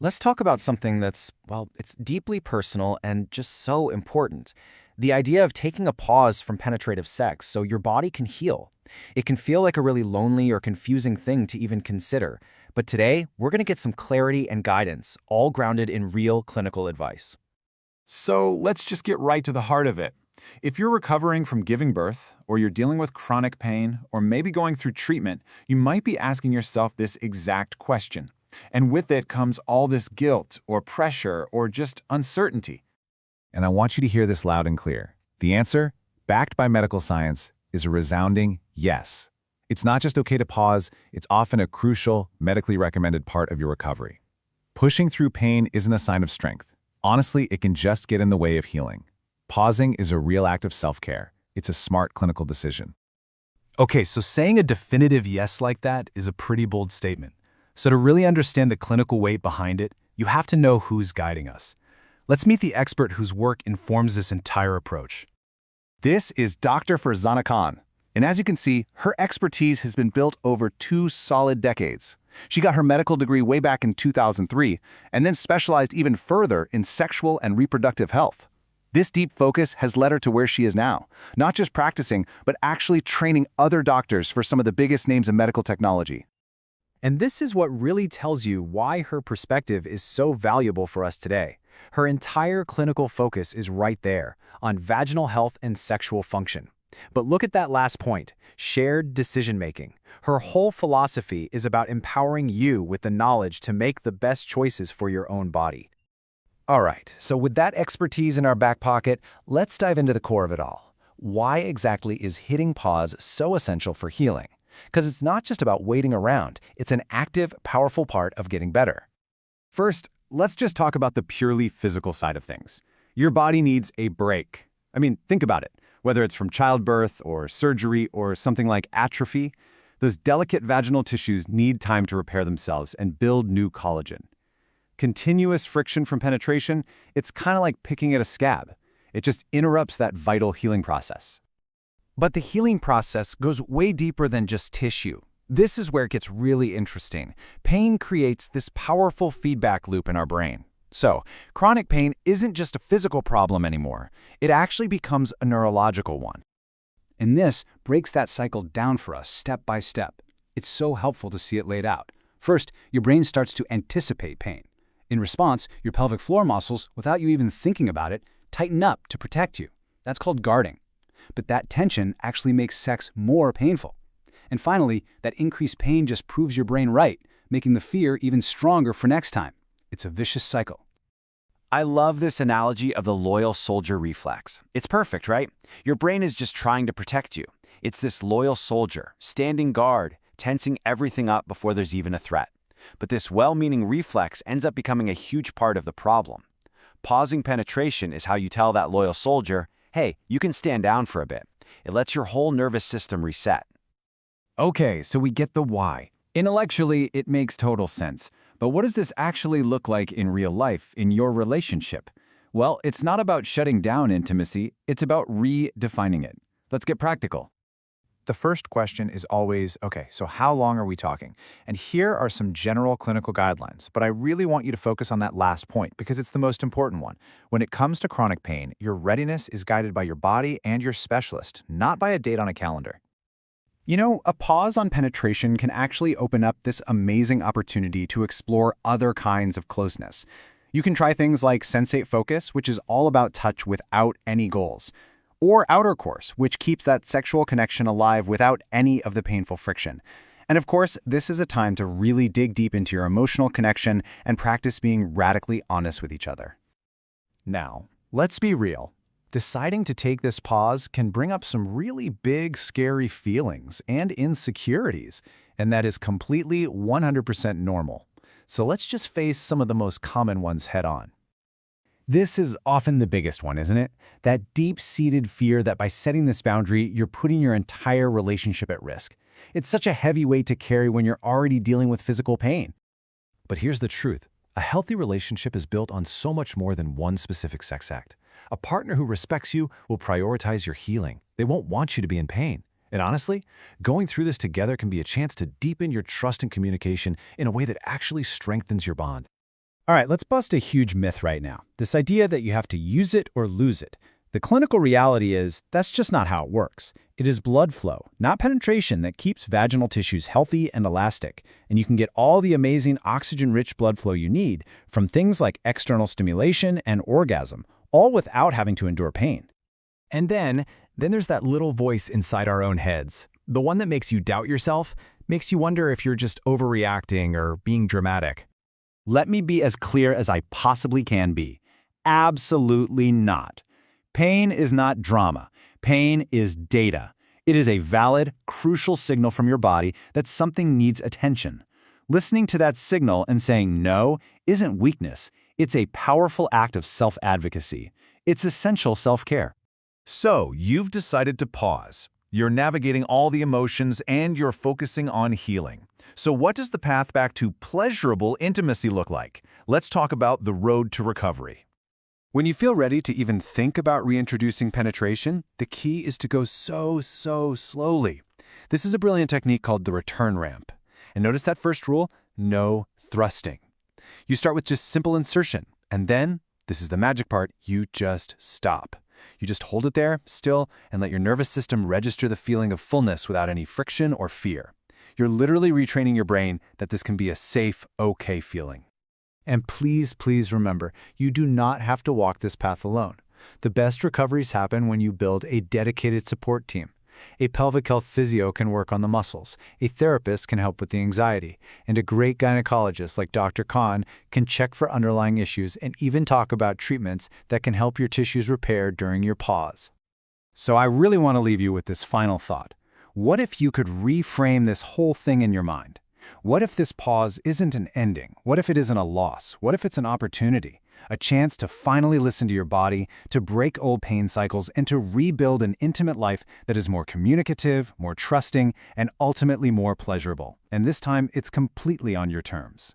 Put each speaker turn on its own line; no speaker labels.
Let's talk about something that's, it's deeply personal and just so important. The idea of taking a pause from penetrative sex so your body can heal. It can feel like a really lonely or confusing thing to even consider, but today we're going to get some clarity and guidance, all grounded in real clinical advice.
So let's just get right to the heart of it. If you're recovering from giving birth, or you're dealing with chronic pain, or maybe going through treatment, you might be asking yourself this exact question. And with it comes all this guilt, or pressure, or just uncertainty. And I want you to hear this loud and clear. The answer, backed by medical science, is a resounding yes. It's not just okay to pause, it's often a crucial, medically recommended part of your recovery. Pushing through pain isn't a sign of strength. Honestly, it can just get in the way of healing. Pausing is a real act of self-care. It's a smart clinical decision.
Okay, so saying a definitive yes like that is a pretty bold statement. So to really understand the clinical weight behind it, you have to know who's guiding us. Let's meet the expert whose work informs this entire approach.
This is Dr. Farzana Khan, and as you can see, her expertise has been built over 2 solid decades. She got her medical degree way back in 2003, and then specialized even further in sexual and reproductive health. This deep focus has led her to where she is now, not just practicing, but actually training other doctors for some of the biggest names in medical technology.
And this is what really tells you why her perspective is so valuable for us today. Her entire clinical focus is right there, on vaginal health and sexual function. But look at that last point, shared decision-making. Her whole philosophy is about empowering you with the knowledge to make the best choices for your own body.
All right, so with that expertise in our back pocket, let's dive into the core of it all. Why exactly is hitting pause so essential for healing? Because it's not just about waiting around, it's an active, powerful part of getting better.
First, let's just talk about the purely physical side of things. Your body needs a break. I mean, think about it. Whether it's from childbirth or surgery or something like atrophy, those delicate vaginal tissues need time to repair themselves and build new collagen. Continuous friction from penetration, it's kind of like picking at a scab. It just interrupts that vital healing process.
But the healing process goes way deeper than just tissue. This is where it gets really interesting. Pain creates this powerful feedback loop in our brain. So, chronic pain isn't just a physical problem anymore. It actually becomes a neurological one. And this breaks that cycle down for us step by step. It's so helpful to see it laid out. First, your brain starts to anticipate pain. In response, your pelvic floor muscles, without you even thinking about it, tighten up to protect you. That's called guarding. But that tension actually makes sex more painful. And finally, that increased pain just proves your brain right, making the fear even stronger for next time. It's a vicious cycle. I love this analogy of the loyal soldier reflex. It's perfect, right? Your brain is just trying to protect you. It's this loyal soldier, standing guard, tensing everything up before there's even a threat. But this well-meaning reflex ends up becoming a huge part of the problem. Pausing penetration is how you tell that loyal soldier, hey, you can stand down for a bit. It lets your whole nervous system reset.
Okay, so we get the why. Intellectually, it makes total sense. But what does this actually look like in real life, in your relationship? Well, it's not about shutting down intimacy, it's about redefining it. Let's get practical.
The first question is always, okay, so how long are we talking? And here are some general clinical guidelines, but I really want you to focus on that last point because it's the most important one. When it comes to chronic pain, your readiness is guided by your body and your specialist, not by a date on a calendar.
You know, a pause on penetration can actually open up this amazing opportunity to explore other kinds of closeness. You can try things like sensate focus, which is all about touch without any goals, or outer course, which keeps that sexual connection alive without any of the painful friction. And of course, this is a time to really dig deep into your emotional connection and practice being radically honest with each other.
Now, let's be real. Deciding to take this pause can bring up some really big, scary feelings and insecurities, and that is completely 100% normal. So let's just face some of the most common ones head on.
This is often the biggest one, isn't it? That deep-seated fear that by setting this boundary, you're putting your entire relationship at risk. It's such a heavy weight to carry when you're already dealing with physical pain.
But here's the truth. A healthy relationship is built on so much more than one specific sex act. A partner who respects you will prioritize your healing. They won't want you to be in pain. And honestly, going through this together can be a chance to deepen your trust and communication in a way that actually strengthens your bond. All right, let's bust a huge myth right now. This idea that you have to use it or lose it. The clinical reality is that's just not how it works. It is blood flow, not penetration, that keeps vaginal tissues healthy and elastic, and you can get all the amazing oxygen-rich blood flow you need from things like external stimulation and orgasm, all without having to endure pain.
And then there's that little voice inside our own heads, the one that makes you doubt yourself, makes you wonder if you're just overreacting or being dramatic.
Let me be as clear as I possibly can be. Absolutely not. Pain is not drama. Pain is data. It is a valid, crucial signal from your body that something needs attention. Listening to that signal and saying no isn't weakness. It's a powerful act of self-advocacy. It's essential self-care.
So, you've decided to pause. You're navigating all the emotions and you're focusing on healing. So what does the path back to pleasurable intimacy look like? Let's talk about the road to recovery.
When you feel ready to even think about reintroducing penetration, the key is to go so slowly. This is a brilliant technique called the return ramp. And notice that first rule, no thrusting. You start with just simple insertion, and then, this is the magic part, you just stop. You just hold it there, still, and let your nervous system register the feeling of fullness without any friction or fear. You're literally retraining your brain that this can be a safe, okay feeling.
And please remember, you do not have to walk this path alone. The best recoveries happen when you build a dedicated support team. A pelvic health physio can work on the muscles, a therapist can help with the anxiety, and a great gynecologist like Dr. Khan can check for underlying issues and even talk about treatments that can help your tissues repair during your pause.
So I really want to leave you with this final thought. What if you could reframe this whole thing in your mind? What if this pause isn't an ending? What if it isn't a loss? What if it's an opportunity? A chance to finally listen to your body, to break old pain cycles, and to rebuild an intimate life that is more communicative, more trusting, and ultimately more pleasurable. And this time, it's completely on your terms.